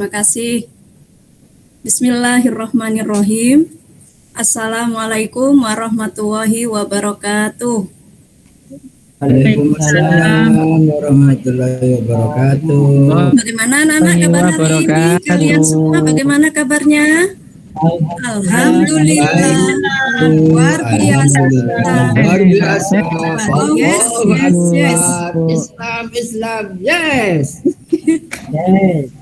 Terima kasih. Bismillahirrahmanirrahim. Assalamualaikum warahmatullahi wabarakatuh. Waalaikumsalam warahmatullahi wabarakatuh. Bagaimana anak-anak kabar hari ini? Kalian semua bagaimana kabarnya? Alhamdulillah, luar biasa. Luar biasa. Yes, yes, yes. Islam, yes.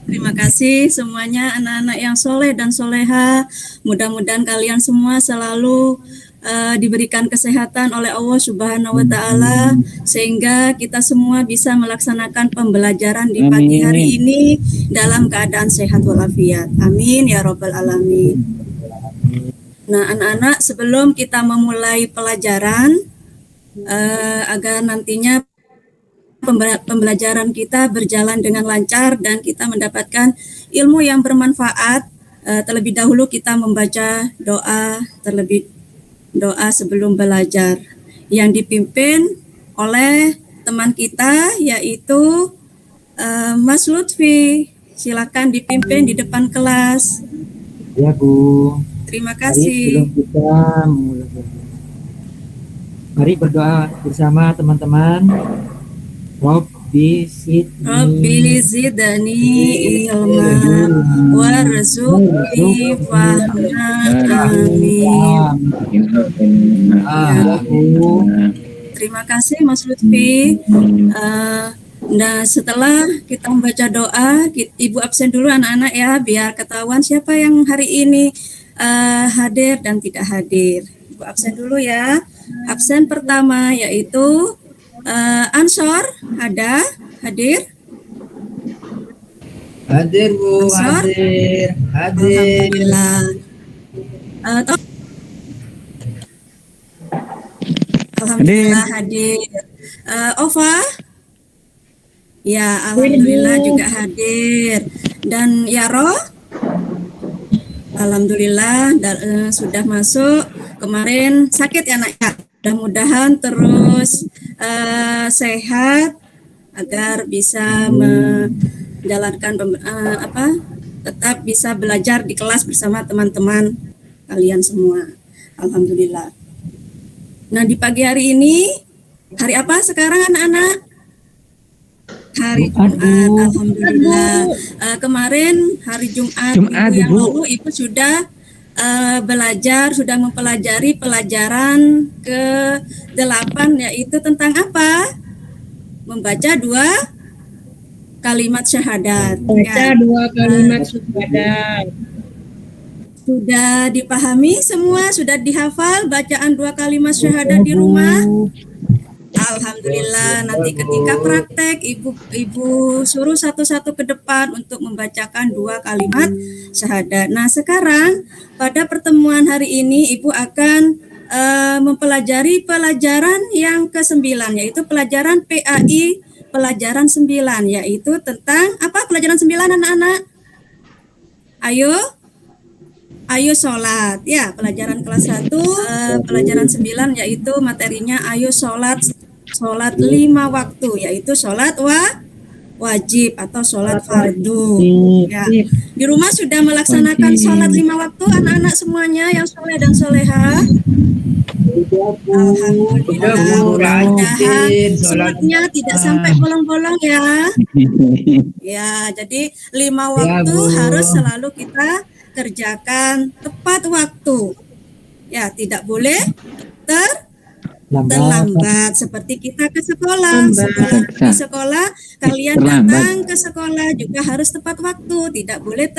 Terima kasih semuanya anak-anak yang soleh dan soleha. Mudah-mudahan kalian semua selalu diberikan kesehatan oleh Allah Subhanahu wa Ta'ala, sehingga kita semua bisa melaksanakan pembelajaran di pagi hari ini dalam keadaan sehat walafiat. Amin ya Rabbal Alamin. Nah, anak-anak, sebelum kita memulai pelajaran, agar nantinya pembelajaran kita berjalan dengan lancar dan kita mendapatkan ilmu yang bermanfaat, terlebih dahulu kita membaca doa sebelum belajar yang dipimpin oleh teman kita, yaitu Mas Lutfi. Silakan dipimpin di depan kelas. Ya Bu. Terima kasih. Sebelum kita mulai, mari berdoa bersama teman-teman. Rabbi zidni ilma warzuqni fahma. Amin. Terima kasih Mas Lutfi. Nah, setelah kita membaca doa, Ibu absen dulu anak-anak ya, biar ketahuan siapa yang hari ini hadir dan tidak hadir. Ibu absen dulu ya. Absen pertama yaitu Ansor, ada hadir? Hadir Bu, Ansor? hadir. Alhamdulillah. Alhamdulillah hadir. Ova? Ya, alhamdulillah juga hadir. Dan Yaro? Alhamdulillah sudah masuk. Kemarin sakit ya nak ya. Mudah-mudahan terus sehat agar bisa menjalankan tetap bisa belajar di kelas bersama teman-teman kalian semua. Alhamdulillah. Nah, di pagi hari ini hari apa sekarang anak-anak? Hari Jumat. Alhamdulillah. Kemarin hari Jumat yang lalu Ibu sudah sudah mempelajari pelajaran ke-8, yaitu tentang apa? Membaca 2 kalimat syahadat. Baca 2 kalimat syahadat. Sudah dipahami semua? Sudah dihafal bacaan 2 kalimat syahadat di rumah? Alhamdulillah. Nanti ketika praktek ibu suruh satu-satu ke depan untuk membacakan 2 kalimat syahadat. Nah, sekarang pada pertemuan hari ini Ibu akan mempelajari pelajaran yang ke-9, yaitu pelajaran PAI pelajaran 9, yaitu tentang apa pelajaran 9 anak-anak? Ayo sholat ya, pelajaran kelas 1 pelajaran 9 yaitu materinya ayo sholat 5 waktu, yaitu sholat wajib atau sholat fardu ya. Di rumah sudah melaksanakan sholat 5 waktu anak-anak semuanya yang soleh dan soleha? Alhamdulillah. Mudah-mudahan sholatnya tidak sampai bolong-bolong ya. Ya, jadi 5 waktu harus selalu kita kerjakan tepat waktu. Ya, tidak boleh terlambat. Seperti kita ke sekolah. Di sekolah, kalian datang ke sekolah juga harus tepat waktu. Tidak boleh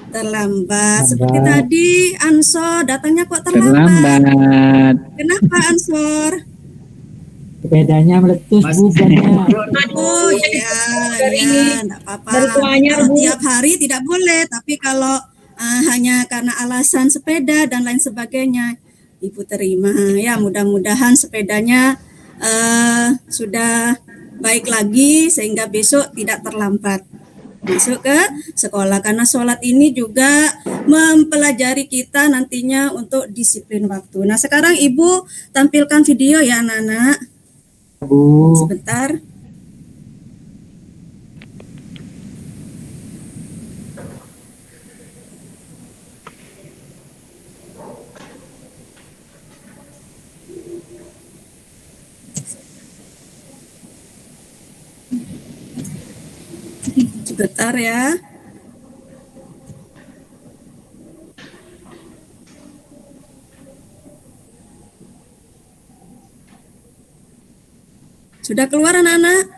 terlambat. Seperti tadi, Ansor datangnya kok terlambat. Kenapa Ansor? Sepedanya meletus bukannya. Oh iya, enggak apa-apa. Kalau tiap hari tidak boleh, tapi kalau hanya karena alasan sepeda dan lain sebagainya, Ibu terima ya. Mudah-mudahan sepedanya sudah baik lagi sehingga besok tidak terlambat masuk ke sekolah, karena sholat ini juga mempelajari kita nantinya untuk disiplin waktu. Nah, sekarang Ibu tampilkan video ya anak-anak. Sebentar. Sebentar ya. Sudah keluar anak-anak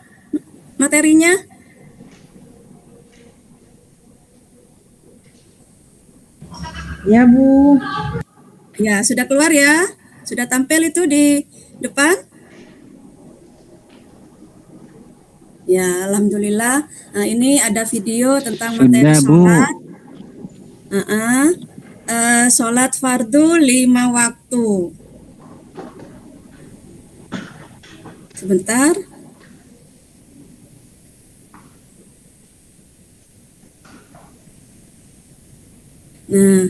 materinya? Ya, Bu. Ya, sudah keluar ya? Sudah tampil itu di depan? Ya, alhamdulillah. Nah, ini ada video tentang materi Sudah, Bu. sholat. Sholat fardu 5 waktu. Sebentar. Nah,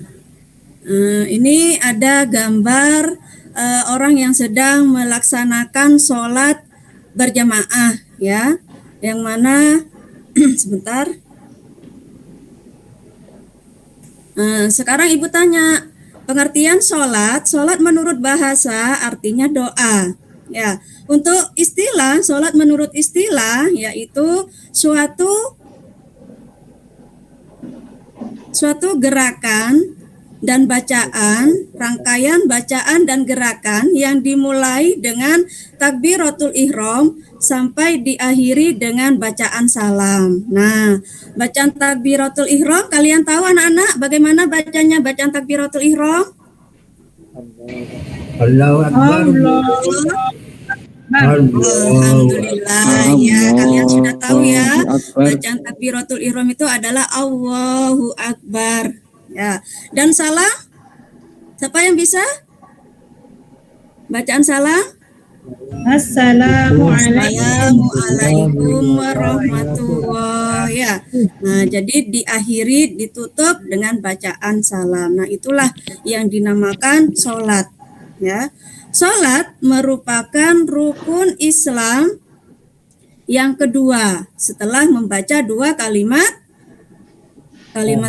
ini ada gambar orang yang sedang melaksanakan sholat berjamaah, ya, yang mana sebentar. Sekarang Ibu tanya, pengertian sholat. Sholat menurut bahasa artinya doa. Ya, untuk istilah, sholat menurut istilah yaitu suatu gerakan dan bacaan, rangkaian bacaan dan gerakan yang dimulai dengan takbiratul ihram sampai diakhiri dengan bacaan salam. Nah, bacaan takbiratul ihram, kalian tahu anak-anak bagaimana bacanya bacaan takbiratul ihram? Allahu Akbar. Alhamdulillah, ya, kalian sudah tahu ya, bacaan takbiratul ihram itu adalah Allahu Akbar. Ya, dan salam, siapa yang bisa? Bacaan salam? Assalamualaikum warahmatullahi. Ya. Nah, jadi diakhiri, ditutup dengan bacaan salam. Nah, itulah yang dinamakan sholat. Ya, sholat merupakan rukun Islam yang kedua setelah membaca 2 kalimat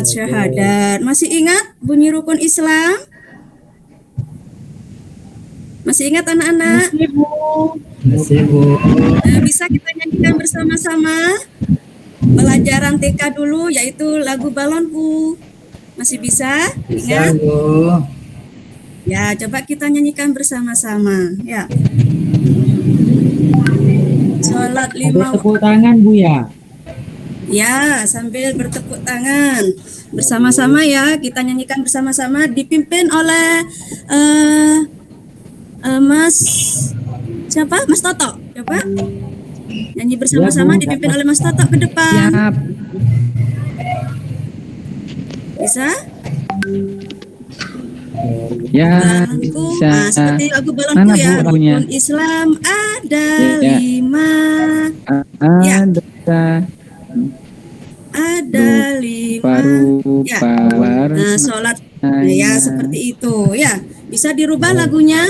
syahadat. Masih ingat bunyi rukun Islam? Masih ingat anak-anak? Masih, Bu. Bisa kita nyanyikan bersama-sama pelajaran TK dulu, yaitu lagu Balonku. Masih bisa? Bisa, Ingat? Bu. Ya, coba kita nyanyikan bersama-sama. Ya. Sholat Ada 5 tepuk tangan, Bu ya. Ya, sambil bertepuk tangan bersama-sama ya, kita nyanyikan bersama-sama dipimpin oleh Mas siapa? Mas Toto. Coba nyanyi bersama-sama dipimpin oleh Mas Toto ke depan. Siap. Bisa? Ya, Balonku, bisa. seperti lagu Balonku Mana, ya. Bu, lagunya? Rukun Islam ada Ya. 5. Ya. Ada 5. Ya. War. Nah, sholat ya seperti itu ya. Bisa dirubah lagunya.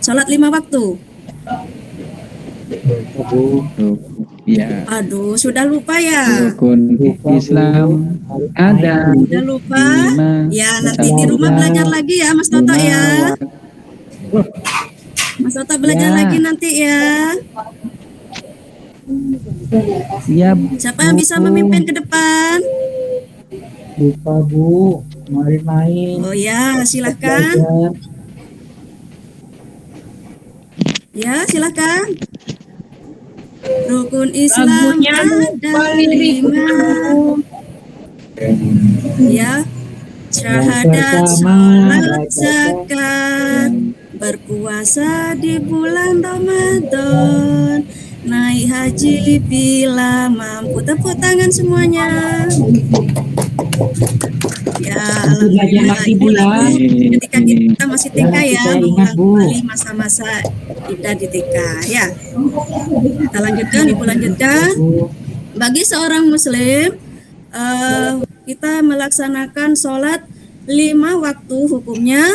Sholat 5 waktu. Ya. Aduh, sudah lupa ya. Rukun Islam ada Sudah lupa. 5. Ya, nanti di rumah belajar lagi ya, Mas Toto ya. Mas Toto belajar Ya. lagi nanti ya. Siap. Siapa yang bisa memimpin ke depan? Lupa, Bu. Kemarin main. Oh ya, silahkan. Belajar. Ya, silahkan. Rukun Islam Lagunya ada 5. Ya, syahadat, sholat, zakat, berpuasa di bulan Ramadan, naik haji bila mampu. Tepuk tangan semuanya. Ya, alhamdulillah lagi, ini Bu, ya. lagu ketika kita masih TK ya, Saya ingat, mengulang Bu. kembali masa-masa kita di TK ya. Kita lanjutkan, Ibu lanjutkan. Bagi seorang muslim, kita melaksanakan sholat 5 waktu, hukumnya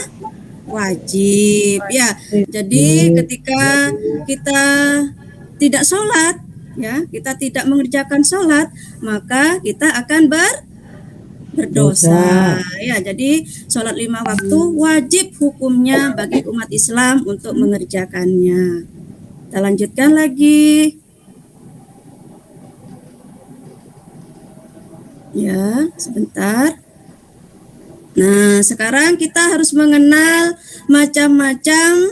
wajib ya. Jadi ketika kita tidak sholat ya, kita tidak mengerjakan sholat, maka kita akan berdosa ya. Jadi sholat 5 waktu wajib hukumnya bagi umat Islam untuk mengerjakannya. Kita lanjutkan lagi. Ya, sebentar. Nah, sekarang kita harus mengenal macam-macam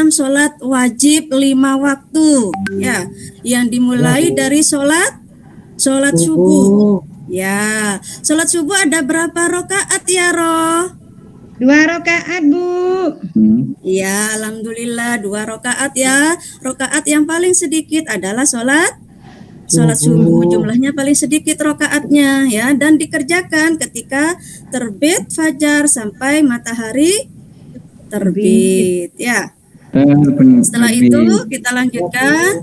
sholat wajib 5 waktu, ya, yang dimulai dari sholat subuh. Ya, sholat subuh ada berapa rakaat ya, Roh? 2 rakaat, Bu. Ya, alhamdulillah 2 rakaat ya. Rakaat yang paling sedikit adalah sholat subuh, jumlahnya paling sedikit rakaatnya ya, dan dikerjakan ketika terbit fajar sampai matahari terbit ya. Setelah itu kita lanjutkan.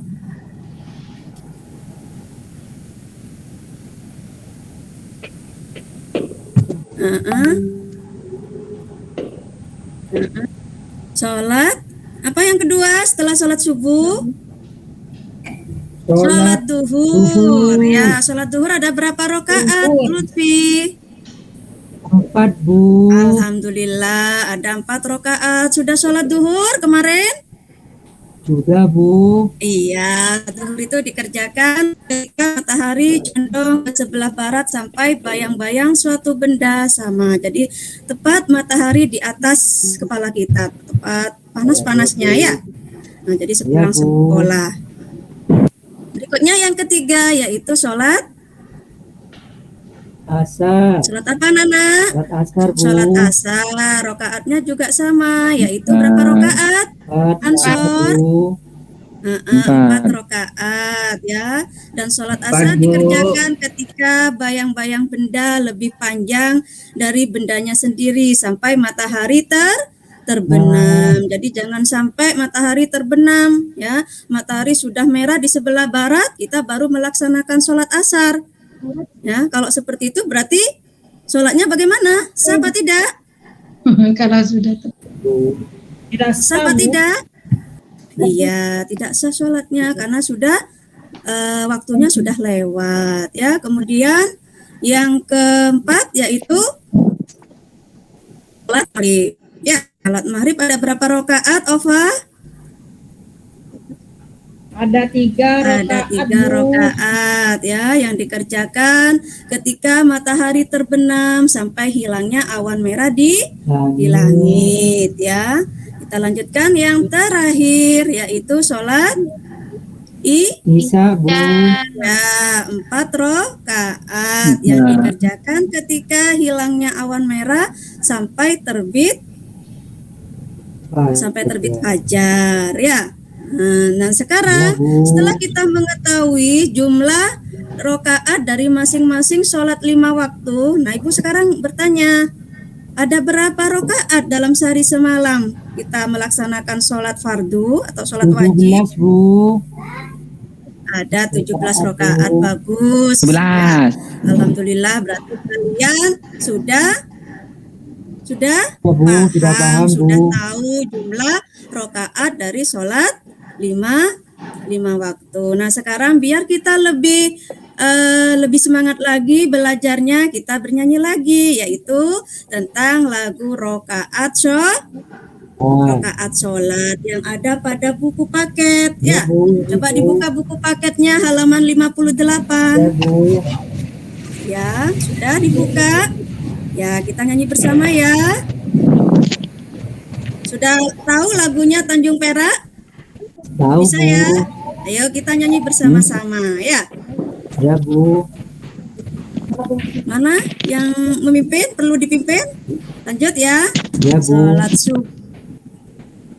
Sholat apa yang kedua setelah sholat subuh? Sholat duhur. Ya, sholat duhur ada berapa rakaat, Lutfi? 4, Bu. Alhamdulillah ada 4 rakaat. Sudah sholat duhur kemarin? Sudah, Bu. Iya, duhur itu dikerjakan ketika matahari condong ke sebelah barat sampai bayang-bayang suatu benda sama. Jadi tepat matahari di atas kepala kita, tepat panas-panasnya ya. Nah, jadi sepulang sekolah. Berikutnya yang ketiga yaitu sholat asar. Sholat apa, Nana? Sholat asar, Bu. Sholat asar, rokaatnya juga sama, yaitu berapa rokaat? 4, Ansor? Bu. 4 rokaat ya. Dan sholat asar dikerjakan ketika bayang-bayang benda lebih panjang dari bendanya sendiri sampai matahari terbenam. Jadi jangan sampai matahari terbenam ya. Matahari sudah merah di sebelah barat, kita baru melaksanakan sholat asar. Ya, kalau seperti itu berarti sholatnya bagaimana? Sah apa tidak? Kalau sudah Tidak Sah apa tidak? Iya, tidak sah sholatnya karena sudah waktunya sudah lewat ya. Kemudian yang keempat yaitu sholat maghrib. Ya, sholat maghrib ada berapa rakaat, Ova? ada 3 rakaat. Ada 3 rakaat ya yang dikerjakan ketika matahari terbenam sampai hilangnya awan merah di langit ya. Kita lanjutkan yang terakhir yaitu sholat Isya, Bu. ya, 4 rakaat yang dikerjakan ketika hilangnya awan merah sampai terbit fajar ya. Nah, sekarang setelah kita mengetahui jumlah rakaat dari masing-masing sholat 5 waktu, nah Ibu sekarang bertanya, ada berapa rakaat dalam sehari semalam kita melaksanakan sholat fardu atau sholat wajib? 17, Bu. Ada 17 rakaat, bagus. 11. Ya, alhamdulillah berarti kalian sudah paham, sudah tahu jumlah rakaat dari sholat 5 waktu. Nah, sekarang biar kita lebih semangat lagi belajarnya, kita bernyanyi lagi yaitu tentang lagu rakaat sholat yang ada pada buku paket ya. Coba dibuka buku paketnya halaman 58. Ya, sudah dibuka. Ya, kita nyanyi bersama ya. Sudah tahu lagunya Tanjung Perak? Tahu, Bisa Bu. ya? Ayo kita nyanyi bersama-sama ya. Ya, Bu. Mana yang memimpin? Perlu dipimpin? Lanjut ya. Ya, Bu. Sholat subuh.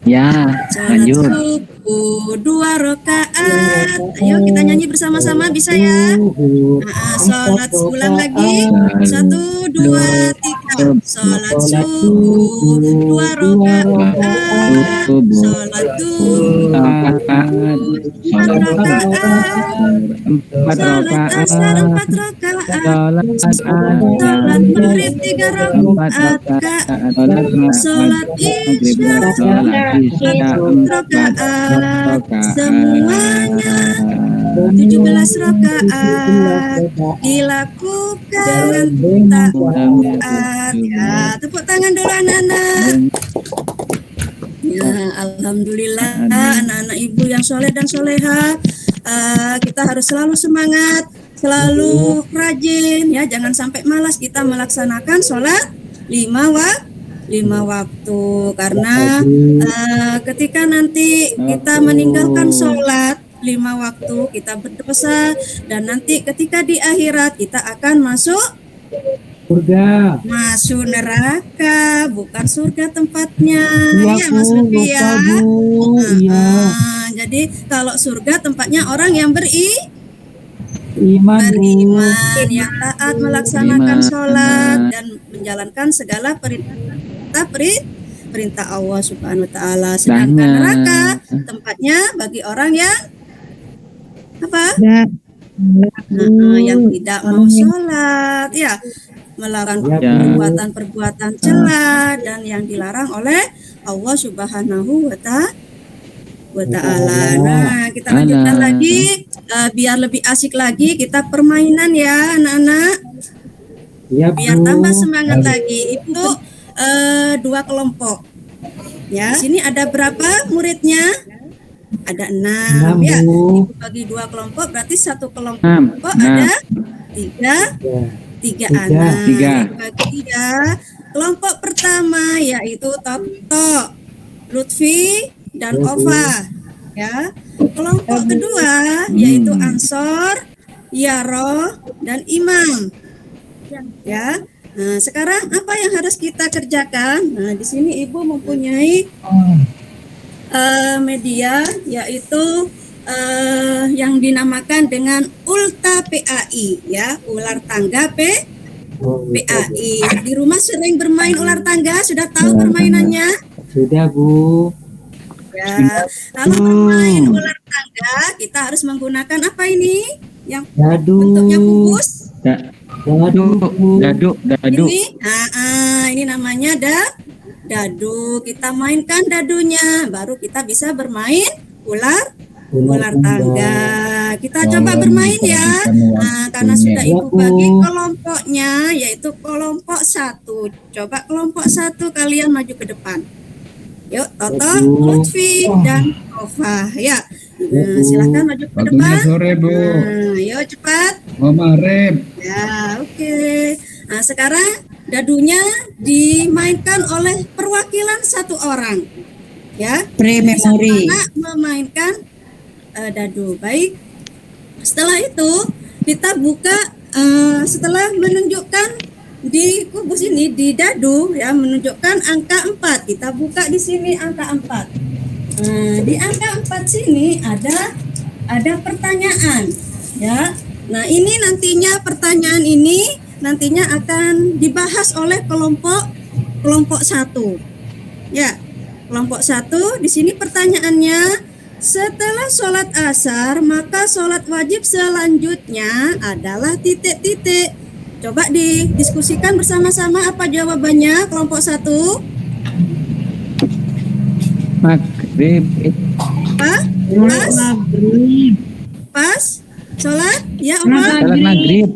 Ya, Sholat lanjut. subuh 2 rakaat. Ayo kita nyanyi bersama-sama, bisa ya? Nah, sholat ulang lagi. 1, 2, 3. Sholat subuh 2 rakaat. Sholat duhur 4 rakaat. Sholat asar 4 rakaat. Sholat maghrib 3 rakaat. Sholat isya 4 rakaat. Semuanya 17 rakaat dilakukan taat ya. Tepuk tangan dulu anak-anak. Ya, alhamdulillah anak-anak ibu yang soleh dan soleha. Kita harus selalu semangat selalu rajin ya, jangan sampai malas kita melaksanakan sholat 5 waktu, karena ketika nanti kita meninggalkan sholat 5 waktu kita berdosa, dan nanti ketika di akhirat kita akan masuk neraka, bukan surga tempatnya. Ya Mas Lutfi ya. Jadi kalau surga tempatnya orang yang beriman, yang taat melaksanakan sholat dan menjalankan segala perintah Allah Subhanahu wa taala. Sedangkan neraka tempatnya bagi orang yang yang tidak mau sholat, ya, melakukan perbuatan cela dan yang dilarang oleh Allah Subhanahu wa taala. Nah, kita lanjutkan lagi biar lebih asik lagi, kita permainan ya anak-anak. Biar tambah semangat lagi. Itu 2 kelompok. Ya, di sini ada berapa muridnya? Ada 6 ya. Bagi 2 kelompok berarti 1 kelompok ada 3 anak. Bagi 3 kelompok pertama yaitu Toto, Lutfi dan Ova ya. Kelompok kedua yaitu Ansor, Yaro dan Imam ya. Nah, sekarang apa yang harus kita kerjakan? Nah, di sini Ibu mempunyai media yaitu yang dinamakan dengan Ulta PAI ya, ular tangga PAI. Di rumah sering bermain ular tangga, sudah tahu permainannya? Sudah, Bu. Ya, kalau bermain ular tangga kita harus menggunakan apa ini? Yang bentuknya bungkus? Dadu. Ini namanya dadu. Kita mainkan dadunya, baru kita bisa bermain ular tangga. Kita coba bermain ya. Nah, karena sudah Ibu bagi kelompoknya, yaitu kelompok 1. Coba kelompok 1 kalian maju ke depan. Yuk, Toto, Lutfi dan Ova ya. Nah, silakan maju ke depan. Sore, Bu. Nah, yuk cepat. Maghrib. Ya, oke. Nah, sekarang dadunya dimainkan oleh perwakilan 1 orang. Ya. Pre-memory. Memainkan dadu. Baik. Setelah itu kita buka setelah menunjukkan di kubus ini, di dadu ya, menunjukkan angka 4. Kita buka di sini angka 4. Di angka 4 sini ada pertanyaan ya. Nah, ini nantinya pertanyaan ini nantinya akan dibahas oleh kelompok 1. Ya. Kelompok 1 di sini pertanyaannya, setelah sholat asar maka sholat wajib selanjutnya adalah titik-titik. Coba didiskusikan bersama-sama apa jawabannya kelompok 1. Maghrib. Pas? Sholat? Ya, Oma? Sholat maghrib.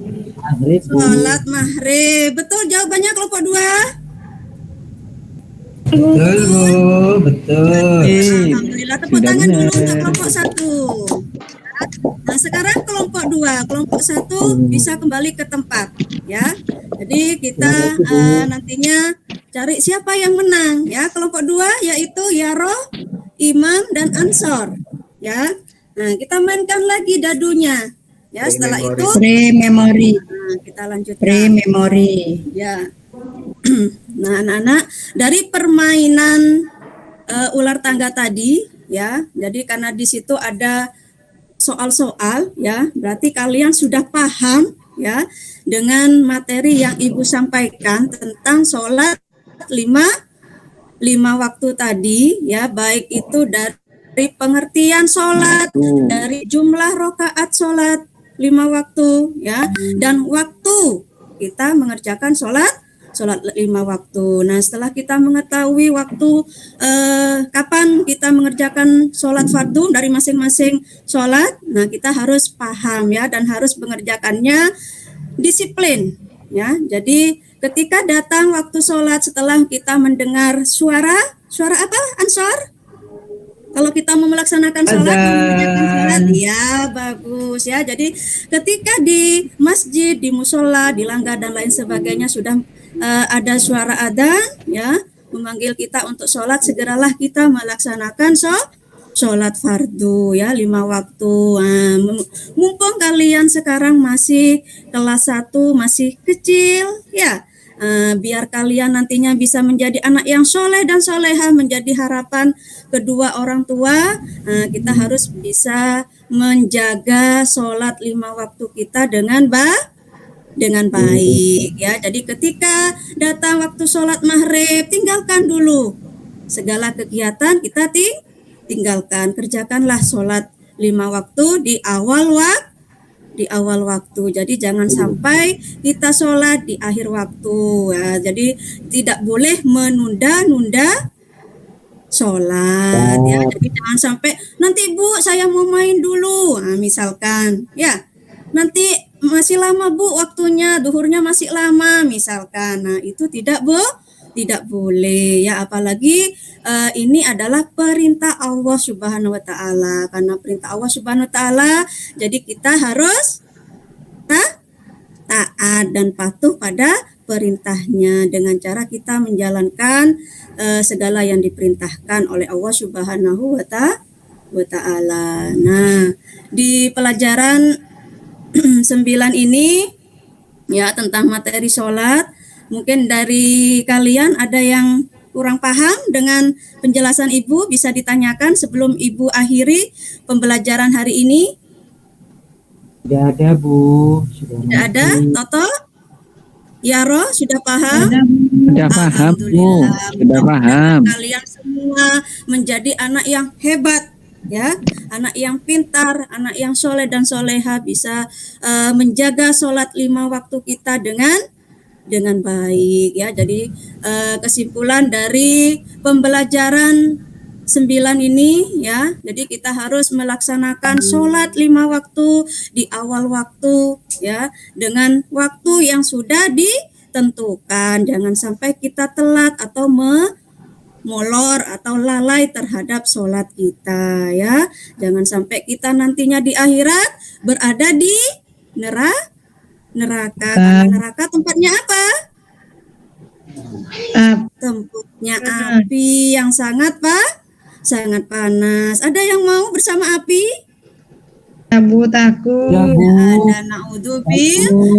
Sholat maghrib. Betul jawabannya kelompok 2. Betul, Bu. Betul. Alhamdulillah, tepuk tangan dulu untuk kelompok 1. Nah, sekarang kelompok 2. Kelompok 1 bisa kembali ke tempat ya. Jadi kita nantinya cari siapa yang menang ya. Kelompok 2 yaitu Yaro, Imam dan Ansor ya. Nah, kita mainkan lagi dadunya ya. Setelah itu Pre-memory. Nah, kita lanjutkan Pre-memory. ya. Nah, anak-anak, dari permainan ular tangga tadi ya, jadi karena di situ ada soal-soal ya, berarti kalian sudah paham ya dengan materi yang Ibu sampaikan tentang sholat 5 waktu tadi ya, baik itu dari pengertian sholat, dari jumlah rakaat sholat 5 waktu ya, dan waktu kita mengerjakan sholat 5 waktu. Nah, setelah kita mengetahui waktu kapan kita mengerjakan sholat fardu dari masing-masing sholat, nah kita harus paham ya, dan harus mengerjakannya disiplin ya. Jadi ketika datang waktu sholat, setelah kita mendengar suara apa, Ansor? Kalau kita mau melaksanakan sholat, Azan. mengerjakan sholat, ya bagus ya. Jadi ketika di masjid, di musola, di langgar dan lain sebagainya sudah ada suara adzan, ya, memanggil kita untuk sholat, segeralah kita melaksanakan sholat fardu ya 5 waktu. Nah, mumpung kalian sekarang masih kelas 1, masih kecil, ya. Biar kalian nantinya bisa menjadi anak yang soleh dan soleha, menjadi harapan kedua orang tua, kita harus bisa menjaga sholat 5 waktu kita dengan baik ya. Jadi ketika datang waktu sholat maghrib, tinggalkan dulu segala kegiatan, kita tinggalkan, kerjakanlah sholat 5 waktu di awal waktu. Jadi jangan sampai kita sholat di akhir waktu ya. Jadi tidak boleh menunda-nunda sholat ya. Jadi jangan sampai nanti Bu saya mau main dulu, misalkan ya, nanti masih lama Bu waktunya, duhurnya masih lama misalkan. Nah itu tidak boleh ya, apalagi ini adalah perintah Allah Subhanahu wa taala. Karena perintah Allah Subhanahu wa taala, jadi kita harus taat dan patuh pada perintahnya dengan cara kita menjalankan segala yang diperintahkan oleh Allah Subhanahu wa taala. Nah, di pelajaran 9 ini ya tentang materi sholat, mungkin dari kalian ada yang kurang paham dengan penjelasan Ibu, bisa ditanyakan sebelum Ibu akhiri pembelajaran hari ini. Tidak ada, Bu. Tidak ada, Toto? Yaro, sudah paham? Sudah paham, Bu. Sudah paham. Kalian semua menjadi anak yang hebat, ya, anak yang pintar, anak yang soleh dan soleha, bisa menjaga sholat 5 waktu kita dengan baik ya. Jadi kesimpulan dari pembelajaran 9 ini ya, jadi kita harus melaksanakan sholat 5 waktu di awal waktu ya, dengan waktu yang sudah ditentukan. Jangan sampai kita telat atau molor atau lalai terhadap sholat kita ya. Jangan sampai kita nantinya di akhirat berada di neraka. Karena neraka tempatnya apa? Tempatnya api yang sangat sangat panas. Ada yang mau bersama api? Abu takut. Ada.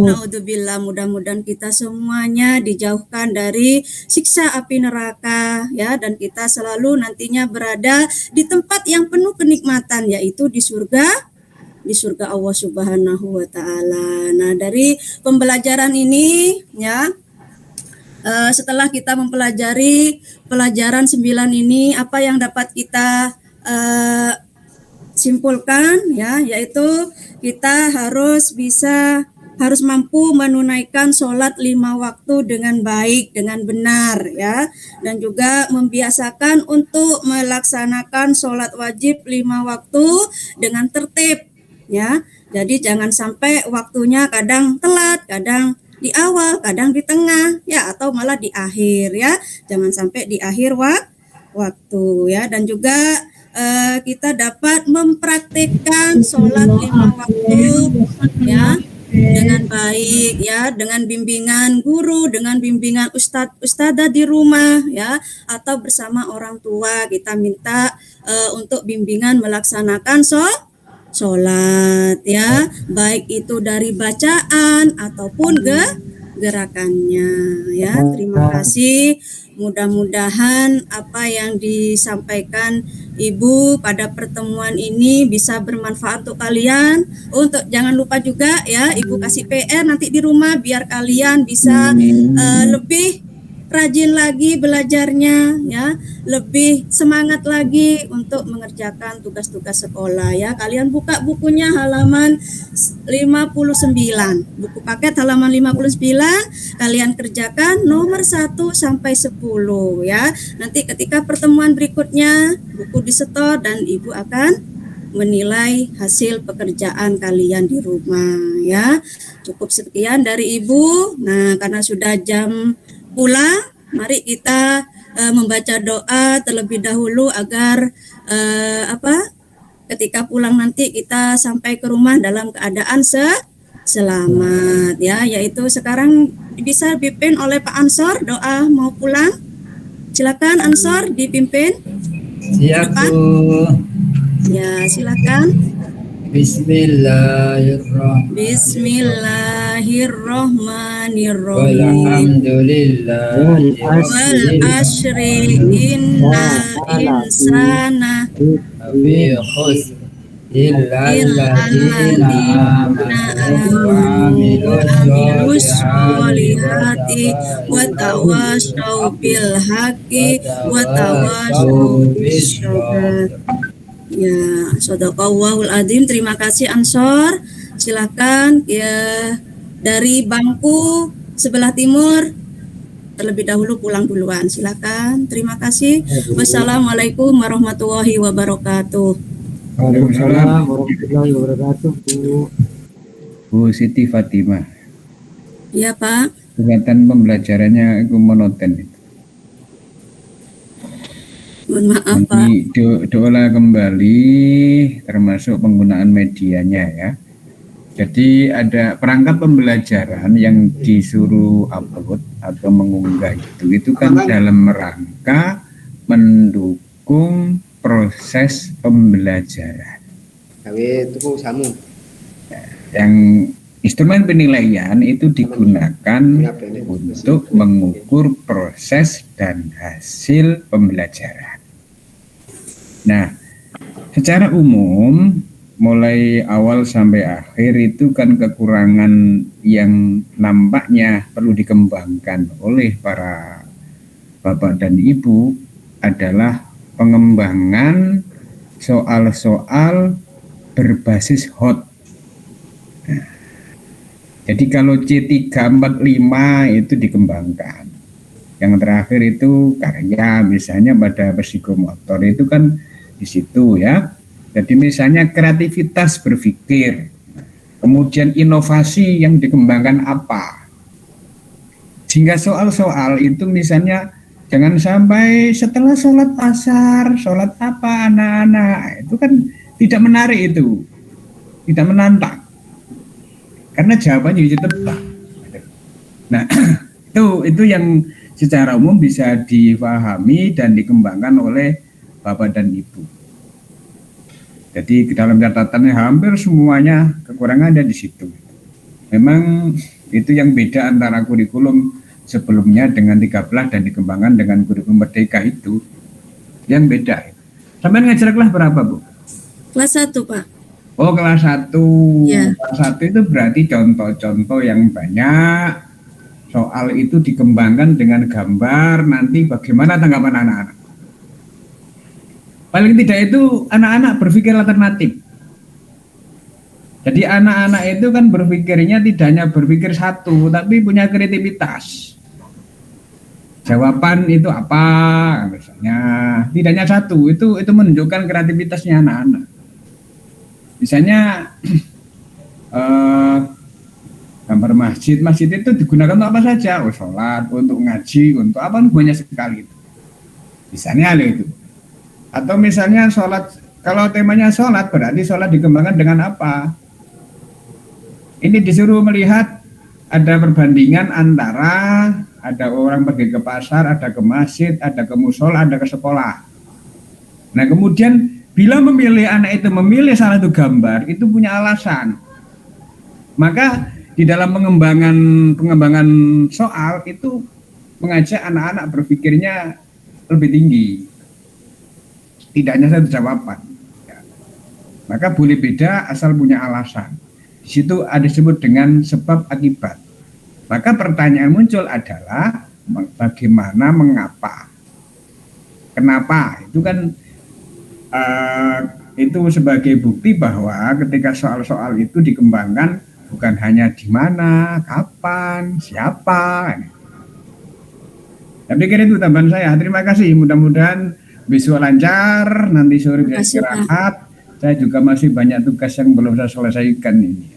Naudzubillah, mudah-mudahan kita semuanya dijauhkan dari siksa api neraka ya, dan kita selalu nantinya berada di tempat yang penuh kenikmatan, yaitu di surga Allah Subhanahu wa taala. Nah, dari pembelajaran ini ya, setelah kita mempelajari pelajaran 9 ini, apa yang dapat kita simpulkan ya, yaitu kita harus mampu menunaikan sholat 5 waktu dengan baik, dengan benar ya, dan juga membiasakan untuk melaksanakan sholat wajib 5 waktu dengan tertib ya. Jadi jangan sampai waktunya kadang telat, kadang di awal, kadang di tengah ya, atau malah di akhir ya. Jangan sampai di akhir waktu ya. Dan juga kita dapat mempraktikkan sholat 5 waktu ya dengan baik ya, dengan bimbingan guru, dengan bimbingan ustadzah di rumah ya, atau bersama orang tua kita minta untuk bimbingan melaksanakan sholat ya, baik itu dari bacaan ataupun gerakannya ya. Terima kasih. Mudah-mudahan apa yang disampaikan Ibu pada pertemuan ini bisa bermanfaat untuk kalian. Untuk jangan lupa juga ya, Ibu kasih PR nanti di rumah biar kalian bisa lebih rajin lagi belajarnya ya, lebih semangat lagi untuk mengerjakan tugas-tugas sekolah ya. Kalian buka bukunya halaman 59, buku paket halaman 59, kalian kerjakan nomor 1 sampai 10 ya. Nanti ketika pertemuan berikutnya buku disetor dan Ibu akan menilai hasil pekerjaan kalian di rumah ya. Cukup sekian dari Ibu. Nah, karena sudah jam pulang, mari kita membaca doa terlebih dahulu agar ketika pulang nanti kita sampai ke rumah dalam keadaan selamat ya, yaitu sekarang bisa dipimpin oleh Pak Ansor doa mau pulang. Silakan Ansor dipimpin. Siap Bu. Ya, silakan. Bismillahirrahmanirrahim. Bismillahirrahmanirrahim. Walhamdulillah. Wal asyri innal insana Fi khusr illa alladziina amanu wa amilus sholihati wa tawassaw bil haqqi wa tawassaw bis sabr. Ya, shadaqallahul adzim. Terima kasih Ansor. Silakan ya, dari bangku sebelah timur terlebih dahulu pulang duluan. Silakan. Terima kasih. Wassalamualaikum warahmatullahi wabarakatuh. Waalaikumsalam warahmatullahi wabarakatuh, Bu. Bu Siti Fatimah, Ya Pak. kegiatan pembelajarannya itu monoton itu. Mohon maaf Pak. Jadi diolah kembali termasuk penggunaan medianya ya. Jadi ada perangkat pembelajaran yang disuruh upload atau mengunggah itu kan dalam rangka mendukung proses pembelajaran. Yang instrumen penilaian itu digunakan untuk mengukur proses dan hasil pembelajaran. Nah, secara umum mulai awal sampai akhir itu kan kekurangan yang nampaknya perlu dikembangkan oleh para bapak dan ibu adalah pengembangan soal-soal berbasis hot. Nah, jadi kalau C345 itu dikembangkan. Yang terakhir itu karya, misalnya pada psikomotor itu kan di situ ya. Jadi misalnya kreativitas berpikir, kemudian inovasi yang dikembangkan apa. Sehingga soal-soal itu misalnya jangan sampai setelah sholat asar, sholat apa anak-anak, itu kan tidak menarik itu, tidak menantang. Karena jawabannya itu tepat. Nah, itu yang secara umum bisa dipahami dan dikembangkan oleh Bapak dan Ibu. Jadi dalam catatannya hampir semuanya kekurangan ada di situ. Memang itu yang beda antara kurikulum sebelumnya dengan 13 dan dikembangkan dengan kurikulum merdeka itu. Yang beda. Sampai ngajar kelas berapa, Bu? Kelas 1, Pak. Oh, kelas 1. Ya. Kelas 1 itu berarti contoh-contoh yang banyak. Soal itu dikembangkan dengan gambar, nanti bagaimana tanggapan anak-anak. Paling tidak itu anak-anak berpikir alternatif. Jadi anak-anak itu kan berpikirnya tidak hanya berpikir satu, tapi punya kreativitas. Jawaban itu apa, misalnya tidak hanya satu, itu menunjukkan kreativitasnya anak-anak. Misalnya gambar masjid itu digunakan untuk apa saja, sholat, untuk ngaji, untuk apa, banyak sekali. Misalnya itu. Atau misalnya sholat, kalau temanya sholat berarti sholat dikembangkan dengan apa? Ini disuruh melihat ada perbandingan antara ada orang pergi ke pasar, ada ke masjid, ada ke musola, ada ke sekolah. Nah kemudian bila memilih anak itu memilih salah satu gambar itu punya alasan. Maka di dalam pengembangan soal itu mengajak anak-anak berpikirnya lebih tinggi. Tidak hanya satu jawaban. Ya. Maka boleh beda asal punya alasan. Di situ ada disebut dengan sebab akibat. Maka pertanyaan muncul adalah bagaimana, mengapa, kenapa. Itu kan itu sebagai bukti bahwa ketika soal-soal itu dikembangkan bukan hanya di mana, kapan, siapa. Saya pikir itu tambahan saya. Terima kasih. Mudah-mudahan besok lancar, nanti sore bisa istirahat. Saya juga masih banyak tugas yang belum saya selesaikan ini.